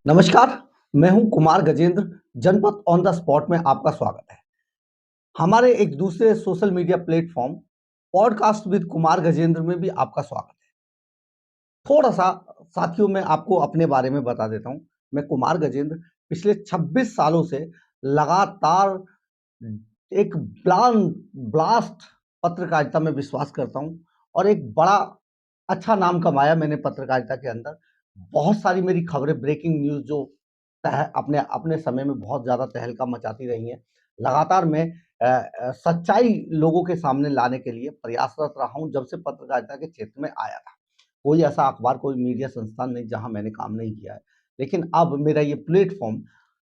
नमस्कार, मैं हूं कुमार गजेंद्र। जनपद ऑन द स्पॉट में आपका स्वागत है। हमारे एक दूसरे social media platform podcast with Kumar Gajendra में भी आपका स्वागत है। थोड़ा सा साथियों मैं आपको अपने बारे में बता देता हूं। मैं कुमार गजेंद्र पिछले 26 सालों से लगातार एक ब्लास्ट पत्रकारिता में विश्वास करता हूं और एक बड़ा अच्छा नाम कमाया मैंने पत्रकारिता के अंदर। बहुत सारी मेरी खबरें, ब्रेकिंग न्यूज़ जो अपने अपने समय में बहुत ज़्यादा तहलका मचाती रही हैं। लगातार मैं सच्चाई लोगों के सामने लाने के लिए प्रयासरत रहा हूँ जब से पत्रकारिता के क्षेत्र में आया था। कोई ऐसा अखबार, कोई मीडिया संस्थान नहीं जहाँ मैंने काम नहीं किया है। लेकिन अब मेरा ये प्लेटफ़ॉर्म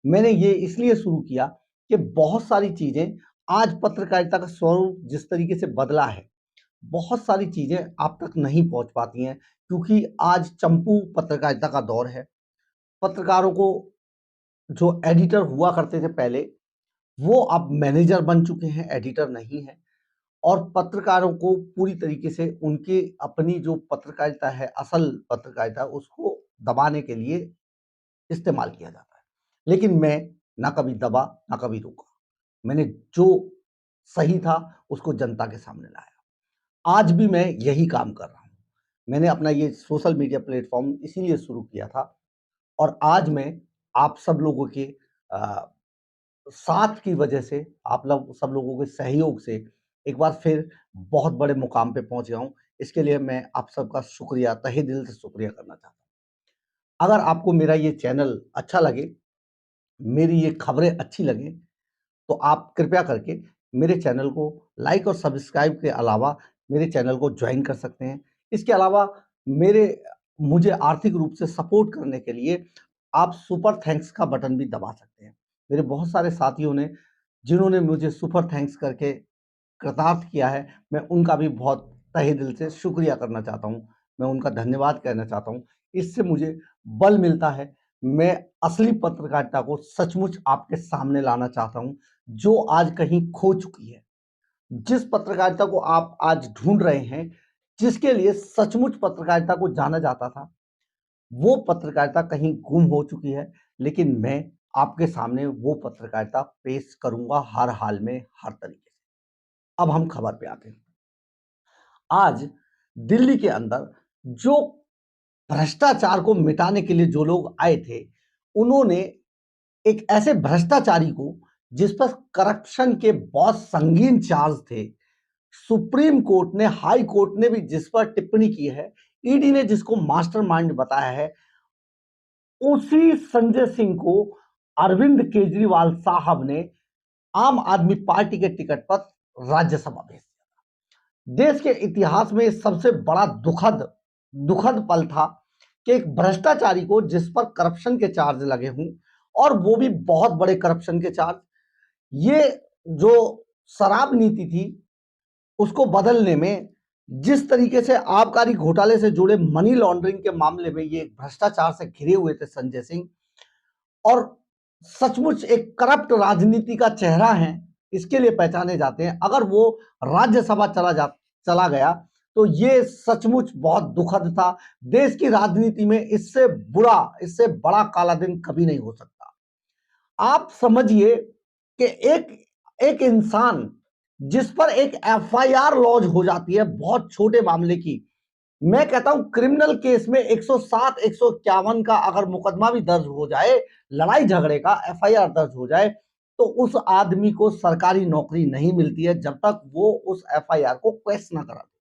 मैंने ये इसलिए शुरू किया कि बहुत सारी चीज़ें, आज पत्रकारिता का स्वरूप जिस तरीके से बदला है, बहुत सारी चीज़ें आप तक नहीं पहुँच पाती हैं क्योंकि आज चंपू पत्रकारिता का दौर है। पत्रकारों को जो एडिटर हुआ करते थे पहले, वो अब मैनेजर बन चुके हैं, एडिटर नहीं है। और पत्रकारों को पूरी तरीके से उनकी अपनी जो पत्रकारिता है, असल पत्रकारिता, उसको दबाने के लिए इस्तेमाल किया जाता है। लेकिन मैं ना कभी दबा, ना कभी रोका। मैंने जो सही था, उसको जनता के सामने लाया। आज भी मैं यही काम कर रहा हूँ। मैंने अपना ये सोशल मीडिया प्लेटफ़ॉर्म इसीलिए शुरू किया था और आज मैं आप सब लोगों के अ, साथ की वजह से, आप लोग सब लोगों के सहयोग से एक बार फिर बहुत बड़े मुकाम पे पहुँच गया हूँ। इसके लिए मैं आप सबका शुक्रिया, तहे दिल से शुक्रिया करना चाहता हूँ। अगर आपको मेरा ये चैनल अच्छा लगे, मेरी ये खबरें अच्छी लगें, तो आप कृपया करके मेरे चैनल को लाइक और सब्सक्राइब के अलावा मेरे चैनल को जॉइन कर सकते हैं। इसके अलावा मेरे मुझे आर्थिक रूप से सपोर्ट करने के लिए आप सुपर थैंक्स का बटन भी दबा सकते हैं। मेरे बहुत सारे साथियों ने, जिन्होंने मुझे सुपर थैंक्स करके कृतार्थ किया है, मैं उनका भी बहुत तहे दिल से शुक्रिया करना चाहता हूँ। मैं उनका धन्यवाद कहना चाहता हूँ। इससे मुझे बल मिलता है। मैं असली पत्रकारिता को सचमुच आपके सामने लाना चाहता हूँ, जो आज कहीं खो चुकी है। जिस पत्रकारिता को आप आज ढूँढ रहे हैं, जिसके लिए सचमुच पत्रकारिता को जाना जाता था, वो पत्रकारिता कहीं गुम हो चुकी है। लेकिन मैं आपके सामने वो पत्रकारिता पेश करूँगा हर हाल में, हर तरीके से। अब हम खबर पे आते हैं। आज दिल्ली के अंदर जो भ्रष्टाचार को मिटाने के लिए जो लोग आए थे, उन्होंने एक ऐसे भ्रष्टाचारी को, जिस पर करप्शन के बहुत संगीन चार्ज थे, सुप्रीम कोर्ट ने, हाई कोर्ट ने भी जिस पर टिप्पणी की है, ईडी ने जिसको मास्टरमाइंड बताया है, उसी संजय सिंह को अरविंद केजरीवाल साहब ने आम आदमी पार्टी के टिकट पर राज्यसभा भेज दिया। देश के इतिहास में सबसे बड़ा दुखद दुखद पल था कि एक भ्रष्टाचारी को, जिस पर करप्शन के चार्ज लगे हों, और वो भी बहुत बड़े करप्शन के चार्ज, ये जो शराब नीति थी, उसको बदलने में जिस तरीके से आबकारी घोटाले से जुड़े मनी लॉन्ड्रिंग के मामले में ये भ्रष्टाचार से घिरे हुए थे संजय सिंह, और सचमुच एक करप्ट राजनीति का चेहरा है, इसके लिए पहचाने जाते हैं। अगर वो राज्यसभा चला गया तो ये सचमुच बहुत दुखद था। देश की राजनीति में इससे बुरा, इससे बड़ा काला दिन कभी नहीं हो सकता। आप समझिए कि एक एक इंसान जिस पर एक एफआईआर लॉन्च हो जाती है बहुत छोटे मामले की, मैं कहता हूं क्रिमिनल केस में 107 151 का अगर मुकदमा भी दर्ज हो जाए, लड़ाई झगड़े का एफआईआर दर्ज हो जाए, तो उस आदमी को सरकारी नौकरी नहीं मिलती है जब तक वो उस एफआईआर को क्वेश ना करा दे।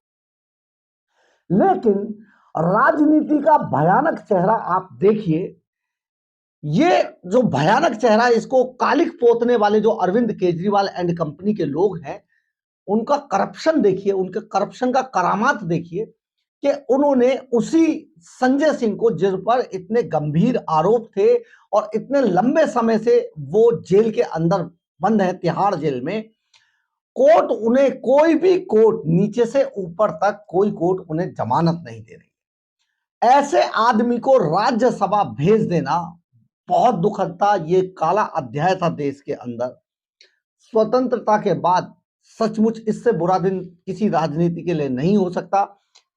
लेकिन राजनीति का भयानक चेहरा आप देखिए। ये जो भयानक चेहरा है, इसको कालिक पोतने वाले जो अरविंद केजरीवाल एंड कंपनी के लोग हैं, उनका करप्शन देखिए, उनके करप्शन का करामात देखिए कि उन्होंने उसी संजय सिंह को, जिस पर इतने गंभीर आरोप थे और इतने लंबे समय से वो जेल के अंदर बंद है, तिहाड़ जेल में, कोर्ट उन्हें, कोई भी कोर्ट नीचे से ऊपर तक कोई कोर्ट उन्हें जमानत नहीं दे रही। ऐसे आदमी को राज्यसभा भेज देना बहुत दुखद था। ये काला अध्याय था देश के अंदर। स्वतंत्रता के बाद सचमुच इससे बुरा दिन किसी राजनीति के लिए नहीं हो सकता,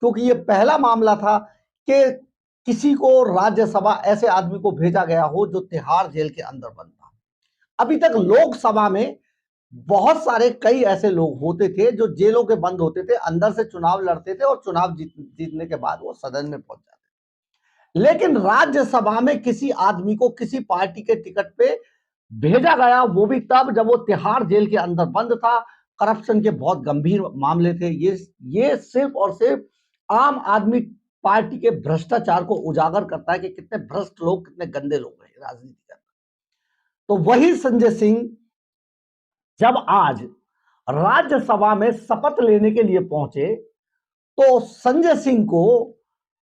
क्योंकि ये पहला मामला था कि किसी को राज्यसभा ऐसे आदमी को भेजा गया हो जो तिहाड़ जेल के अंदर बंद था। अभी तक लोकसभा में बहुत सारे कई ऐसे लोग होते थे जो जेलों के बंद होते थे, अंदर से चुनाव लड़ते थे और चुनाव जीतने के बाद वो सदन में पहुंच जाते। लेकिन राज्यसभा में किसी आदमी को किसी पार्टी के टिकट पे भेजा गया, वो भी तब जब वो तिहाड़ जेल के अंदर बंद था। करप्शन के बहुत गंभीर मामले थे। ये सिर्फ और सिर्फ आम आदमी पार्टी के भ्रष्टाचार को उजागर करता है कि कितने भ्रष्ट लोग, कितने गंदे लोग हैं राजनीति के अंदर। तो वही संजय सिंह जब आज राज्यसभा में शपथ लेने के लिए पहुंचे, तो संजय सिंह को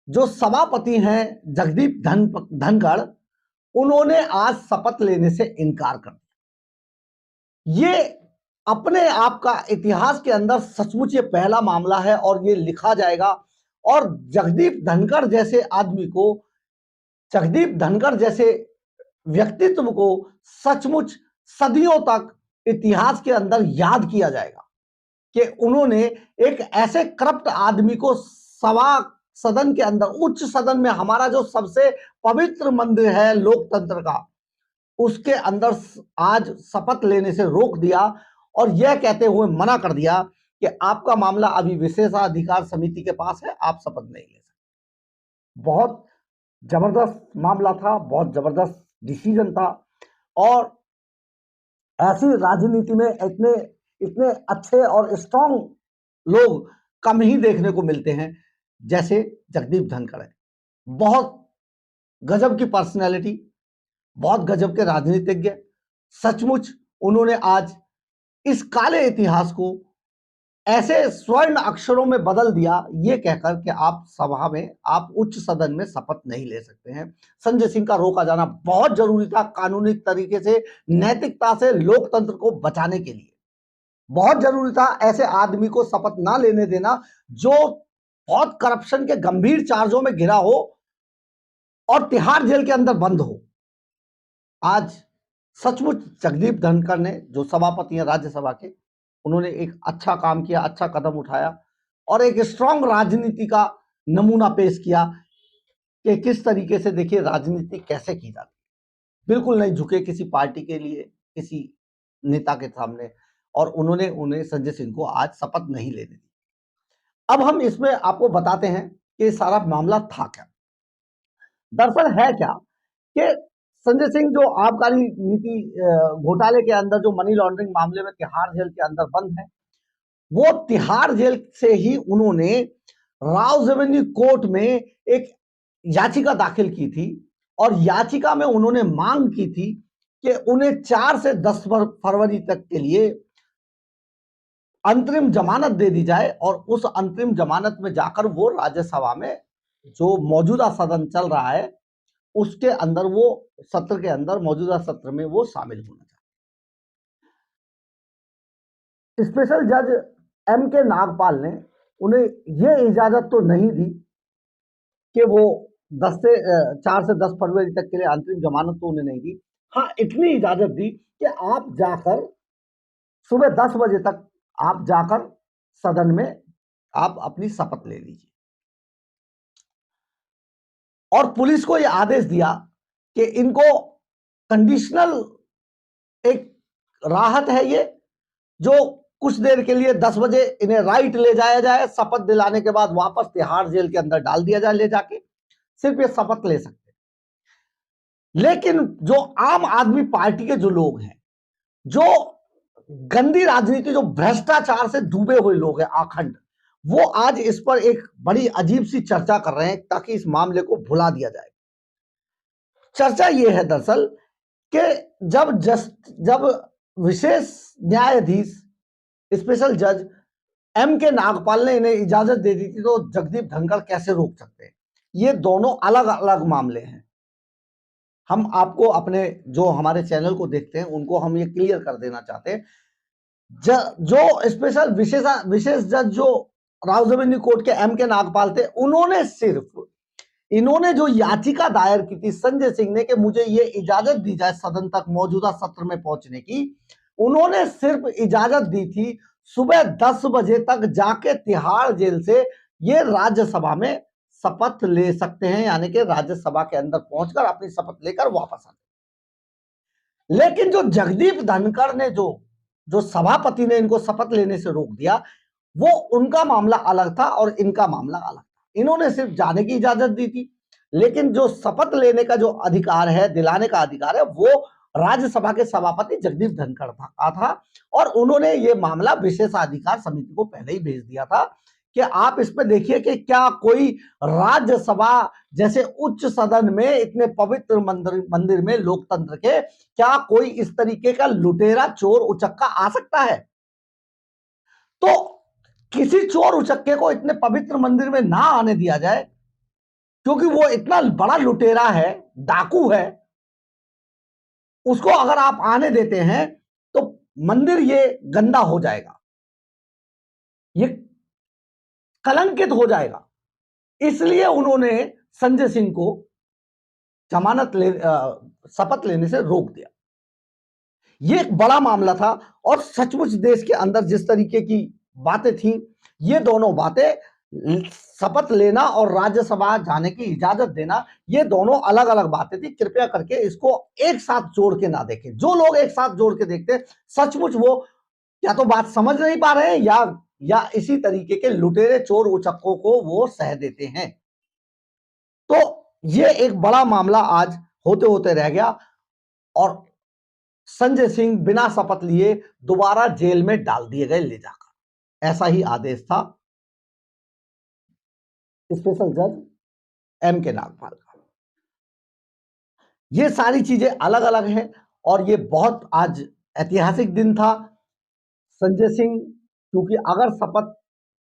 जो सभापति हैं जगदीप धनखड़, उन्होंने आज शपथ लेने से इनकार कर दिया। ये अपने आप का इतिहास के अंदर सचमुच ये पहला मामला है और ये लिखा जाएगा। और जगदीप धनखड़ जैसे आदमी को, जगदीप धनखड़ जैसे व्यक्तित्व को सचमुच सदियों तक इतिहास के अंदर याद किया जाएगा कि उन्होंने एक ऐसे करप्ट आदमी को सदन के अंदर, उच्च सदन में, हमारा जो सबसे पवित्र मंदिर है लोकतंत्र का, उसके अंदर आज शपथ लेने से रोक दिया और यह कहते हुए मना कर दिया कि आपका मामला अभी विशेषाधिकार समिति के पास है, आप शपथ नहीं ले सकते। बहुत जबरदस्त मामला था, बहुत जबरदस्त डिसीजन था। और ऐसी राजनीति में इतने इतने अच्छे और स्ट्रांग लोग कम ही देखने को मिलते हैं जैसे जगदीप धनखड़ है। बहुत गजब की पर्सनैलिटी, बहुत गजब के राजनीतिज्ञ। सचमुच उन्होंने आज इस काले इतिहास को ऐसे स्वर्ण अक्षरों में बदल दिया, ये कहकर कि आप सभा में, आप उच्च सदन में शपथ नहीं ले सकते हैं। संजय सिंह का रोका जाना बहुत जरूरी था, कानूनी तरीके से, नैतिकता से, लोकतंत्र को बचाने के लिए बहुत जरूरी था ऐसे आदमी को शपथ ना लेने देना जो बहुत करप्शन के गंभीर चार्जों में घिरा हो और तिहाड़ जेल के अंदर बंद हो। आज सचमुच जगदीप धनखड़ ने, जो सभापति हैं राज्यसभा के, उन्होंने एक अच्छा काम किया, अच्छा कदम उठाया और एक स्ट्रांग राजनीति का नमूना पेश किया कि किस तरीके से, देखिए, राजनीति कैसे की जाती है। बिल्कुल नहीं झुके किसी पार्टी के लिए, किसी नेता के सामने, और उन्होंने उन्हें, संजय सिंह को, आज शपथ नहीं लेने दी। अब हम इसमें आपको बताते हैं कि सारा मामला था क्या। दरअसल है क्या कि संजय सिंह जो आबकारी नीति घोटाले के अंदर, जो मनी लॉन्ड्रिंग मामले में तिहाड़ जेल के अंदर बंद है, वो तिहाड़ जेल से ही उन्होंने राउज एवेन्यू कोर्ट में एक याचिका दाखिल की थी और याचिका में उन्होंने मांग की थी कि उन्हें 4 से 10 फरवरी तक के लिए अंतरिम जमानत दे दी जाए और उस अंतरिम जमानत में जाकर वो राज्यसभा में, जो मौजूदा सदन चल रहा है, उसके अंदर, वो सत्र के अंदर, मौजूदा सत्र में वो शामिल होना चाहते। स्पेशल जज M.K. नागपाल ने उन्हें ये इजाजत तो नहीं दी कि वो 4 से 10 फरवरी तक के लिए अंतरिम जमानत तो उन्हें नहीं दी। हाँ, इतनी इजाजत दी कि आप जाकर सुबह 10 बजे तक आप जाकर सदन में आप अपनी शपथ ले लीजिए। और पुलिस को यह आदेश दिया कि इनको कंडीशनल एक राहत है ये, जो कुछ देर के लिए 10 बजे इन्हें राइट ले जाया जाए, शपथ दिलाने के बाद वापस तिहाड़ जेल के अंदर डाल दिया जाए ले जाके, सिर्फ ये शपथ ले सकते। लेकिन जो आम आदमी पार्टी के जो लोग हैं, जो गंदी राजनीति, जो भ्रष्टाचार से डूबे हुए लोग हैं आखंड, वो आज इस पर एक बड़ी अजीब सी चर्चा कर रहे हैं ताकि इस मामले को भुला दिया जाए। चर्चा ये है दरअसल कि जब विशेष न्यायाधीश स्पेशल जज M.K. नागपाल ने इन्हें इजाजत दे दी थी, तो जगदीप धनखड़ कैसे रोक सकते हैं? ये दोनों अलग अलग मामले हैं। हम आपको, अपने जो हमारे चैनल को देखते हैं, उनको हम ये क्लियर कर देना चाहते हैं। जो स्पेशल विशेष जज जो राउज एवेन्यू कोर्ट के M.K. नागपाल थे, इन्होंने जो याचिका दायर की थी संजय सिंह ने कि मुझे ये इजाजत दी जाए सदन तक मौजूदा सत्र में पहुंचने की, उन्होंने सिर्फ इजाजत दी थी सुबह 10 बजे तक जाके तिहाड़ जेल से ये राज्यसभा में शपथ ले सकते हैं, यानी कि राज्यसभा के अंदर पहुंचकर अपनी शपथ लेकर वापस आ। लेकिन जो जगदीप धनखड़ ने जो सभापति ने इनको शपथ लेने से रोक दिया, वो उनका मामला अलग था और इनका मामला अलग था। इन्होंने सिर्फ जाने की इजाजत दी थी, लेकिन जो शपथ लेने का जो अधिकार है, दिलाने का अधिकार है, वो राज्यसभा के सभापति जगदीप धनखड़ था और उन्होंने ये मामला विशेषाधिकार समिति को पहले ही भेज दिया था कि आप इसमें देखिए कि क्या कोई राज्यसभा जैसे उच्च सदन में, इतने पवित्र मंदिर में लोकतंत्र के, क्या कोई इस तरीके का लुटेरा चोर उचक्का आ सकता है? तो किसी चोर उचक्के को इतने पवित्र मंदिर में ना आने दिया जाए, क्योंकि वो इतना बड़ा लुटेरा है, डाकू है। उसको अगर आप आने देते हैं तो मंदिर ये गंदा हो जाएगा, ये कलंकित हो जाएगा। इसलिए उन्होंने संजय सिंह को शपथ लेने से रोक दिया। ये एक बड़ा मामला था और सचमुच देश के अंदर जिस तरीके की बातें थी, ये दोनों बातें, शपथ लेना और राज्यसभा जाने की इजाजत देना, ये दोनों अलग अलग बातें थी। कृपया करके इसको एक साथ जोड़ के ना देखें। जो लोग एक साथ जोड़ के देखते हैं, सचमुच वो या तो बात समझ नहीं पा रहे हैं या इसी तरीके के लुटेरे चोर उचक्कों को वो सह देते हैं। तो ये एक बड़ा मामला आज होते होते रह गया और संजय सिंह बिना शपथ लिए दोबारा जेल में डाल दिए गए ले जाकर। ऐसा ही आदेश था स्पेशल जज एम के नागपाल का। ये सारी चीजें अलग अलग हैं और ये बहुत आज ऐतिहासिक दिन था। संजय सिंह, क्योंकि अगर शपथ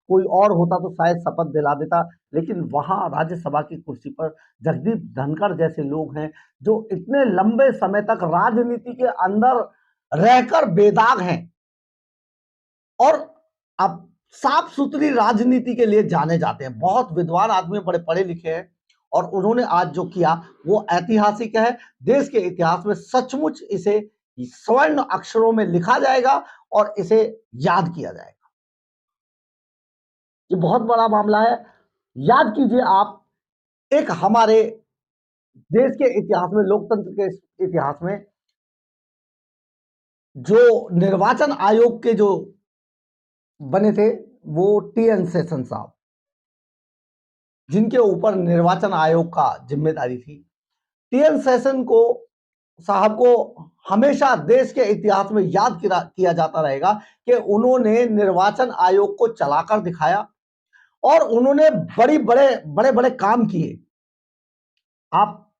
कोई और होता तो शायद शपथ दिला देता, लेकिन वहां राज्यसभा की कुर्सी पर जगदीप धनखड़ जैसे लोग हैं जो इतने लंबे समय तक राजनीति के अंदर रहकर बेदाग हैं और अब साफ सुथरी राजनीति के लिए जाने जाते हैं। बहुत विद्वान आदमी, बड़े पढ़े लिखे हैं और उन्होंने आज जो किया वो ऐतिहासिक है। देश के इतिहास में सचमुच इसे स्वर्ण अक्षरों में लिखा जाएगा और इसे याद किया जाएगा। ये बहुत बड़ा मामला है। याद कीजिए आप, एक हमारे देश के इतिहास में, लोकतंत्र के इतिहास में, जो निर्वाचन आयोग के जो बने थे वो टी.एन. शेषन साहब, जिनके ऊपर निर्वाचन आयोग का जिम्मेदारी थी। टी.एन. शेषन को साहब को हमेशा देश के इतिहास में याद किया जाता रहेगा कि उन्होंने निर्वाचन आयोग को चलाकर दिखाया और उन्होंने बड़े बड़े काम किए। आप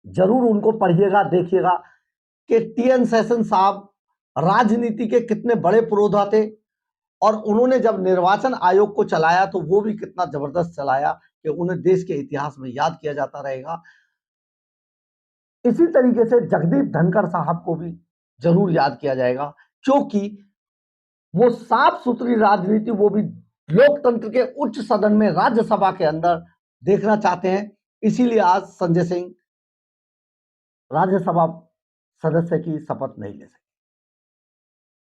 जरूर उनको पढ़िएगा, देखिएगा कि टी.एन. शेषन साहब राजनीति के कितने बड़े पुरोधा थे और उन्होंने जब निर्वाचन आयोग को चलाया तो वो भी कितना जबरदस्त चलाया कि उन्हें देश के इतिहास में याद किया जाता रहेगा। इसी तरीके से जगदीप धनखड़ साहब को भी जरूर याद किया जाएगा, क्योंकि वो साफ सुथरी राजनीति, वो भी लोकतंत्र के उच्च सदन में, राज्यसभा के अंदर देखना चाहते हैं। इसीलिए आज संजय सिंह राज्यसभा सदस्य की शपथ नहीं ले सके।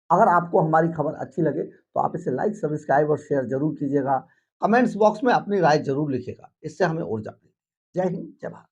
अगर आपको हमारी खबर अच्छी लगे तो आप इसे लाइक, सब्सक्राइब और शेयर जरूर कीजिएगा। कमेंट्स बॉक्स में अपनी राय जरूर लिखिएगा, इससे हमें ऊर्जा मिलेगी। जय हिंद, जय भारत।